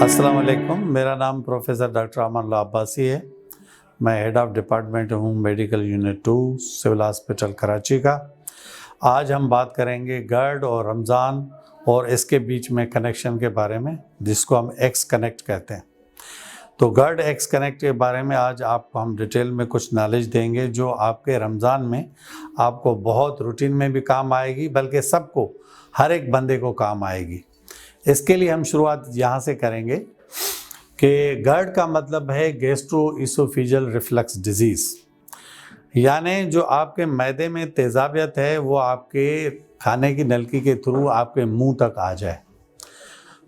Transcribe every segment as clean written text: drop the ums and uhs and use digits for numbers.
अस्सलाम वालेकुम। मेरा नाम प्रोफेसर डॉक्टर अमान अब्बासी है। मैं हेड ऑफ डिपार्टमेंट हूँ medical unit 2 civil hospital Karachi का। आज हम बात करेंगे गर्ड और रमज़ान और इसके बीच में कनेक्शन के बारे में, जिसको हम एक्स कनेक्ट कहते हैं। तो गर्ड एक्स कनेक्ट के बारे में आज आपको हम डिटेल में कुछ नॉलेज देंगे, जो आपके रमज़ान में आपको बहुत रूटीन में भी काम आएगी, बल्कि सबको, हर एक बंदे को काम आएगी। इसके लिए हम शुरुआत यहाँ से करेंगे कि गर्ड का मतलब है गैस्ट्रो इसोफेजियल रिफ्लक्स डिजीज़, यानी जो आपके मैदे में तेज़ाबियत है वो आपके खाने की नलकी के थ्रू आपके मुंह तक आ जाए।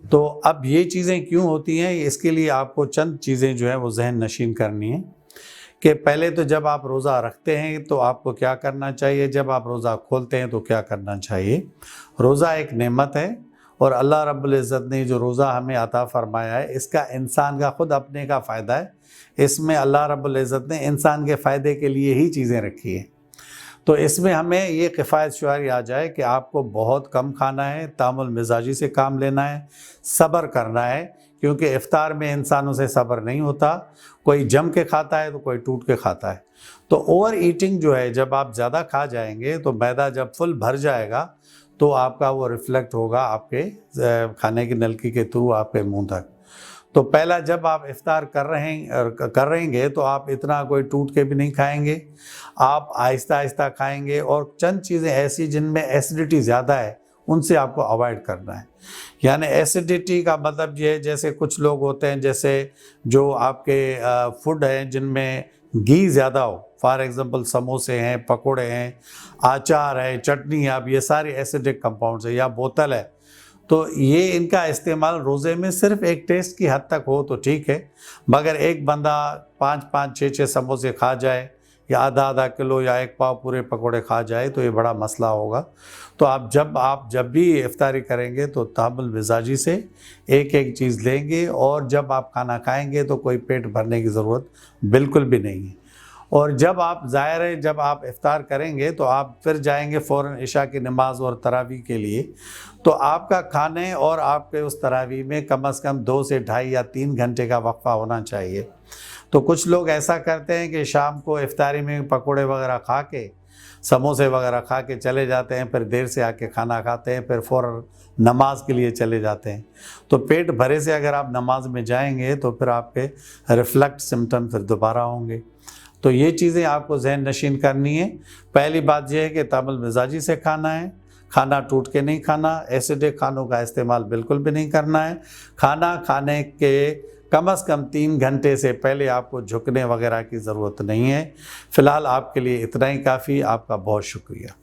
तो अब ये चीज़ें क्यों होती हैं, इसके लिए आपको चंद चीज़ें जो है वो जहन नशीन करनी है कि पहले तो जब आप रोज़ा रखते हैं तो आपको क्या करना चाहिए, जब आप रोज़ा खोलते हैं तो क्या करना चाहिए। रोज़ा एक नेमत है और अल्लाह रब्बुल इज़्ज़त ने जो रोज़ा हमें अता फ़रमाया है, इसका इंसान का ख़ुद अपने का फ़ायदा है। इसमें अल्लाह रब्बुल इज़्ज़त ने इंसान के फ़ायदे के लिए ही चीज़ें रखी हैं। तो इसमें हमें ये किफ़ायत शुमारी आ जाए कि आपको बहुत कम खाना है, तामुल मिजाजी से काम लेना है, सब्र करना है, क्योंकि इफ्तार में इंसानों से सब्र नहीं होता। कोई जम के खाता है तो कोई टूट के खाता है। तो ओवर ईटिंग जो है, जब आप ज़्यादा खा जाएंगे तो मैदा जब फुल भर जाएगा तो आपका वो रिफ्लेक्ट होगा आपके खाने की नलकी के थ्रू आपके मुंह तक। तो पहला, जब आप इफ्तार कर रहेंगे तो आप इतना कोई टूट के भी नहीं खाएंगे, आप आहिस्ता आहिस्ता खाएंगे और चंद चीज़ें ऐसी जिनमें एसिडिटी ज़्यादा है उनसे आपको अवॉइड करना है। यानी एसिडिटी का मतलब ये है, जैसे कुछ लोग होते हैं जैसे जो आपके फूड हैं जिनमें घी ज़्यादा हो, फॉर एग्ज़ाम्पल समोसे हैं, पकोड़े हैं, अचार है, चटनी है, अब ये सारे एसिडिक कंपाउंड्स है, या बोतल है। तो ये इनका इस्तेमाल रोज़े में सिर्फ एक टेस्ट की हद तक हो तो ठीक है, मगर एक बंदा 5-5, 6-6 समोसे खा जाए या आधा किलो या एक पाव पूरे पकोड़े खा जाए तो ये बड़ा मसला होगा। तो आप जब भी इफ्तारी करेंगे तो तहम्मुल मिजाजी से एक एक चीज़ लेंगे, और जब आप खाना खाएंगे तो कोई पेट भरने की ज़रूरत बिल्कुल भी नहीं है। और जब आप ज़ाहिर है जब आप इफ्तार करेंगे तो आप फिर जाएंगे फ़ौरन इशा की नमाज और तरावी के लिए, तो आपका खाने और आपके उस तरावी में कम से कम 2 से 2.5 या 3 घंटे का वक्फा होना चाहिए। तो कुछ लोग ऐसा करते हैं कि शाम को इफ्तारी में पकोड़े वगैरह खा के, समोसे वगैरह खा के चले जाते हैं, फिर देर से आके खाना खाते हैं, फिर फ़ौरन नमाज के लिए चले जाते हैं। तो पेट भरे से अगर आप नमाज में जाएंगे तो फिर आपके रिफ्लेक्ट सिम्टम फिर दोबारा होंगे। तो ये चीज़ें आपको जहन नशीन करनी है। पहली बात यह है कि तामुल मिजाजी से खाना है, खाना टूट के नहीं खाना, एसिडिक खानों का इस्तेमाल बिल्कुल भी नहीं करना है। खाना खाने के कम से कम 3 घंटे से पहले आपको झुकने वगैरह की ज़रूरत नहीं है। फ़िलहाल आपके लिए इतना ही काफ़ी। आपका बहुत शुक्रिया।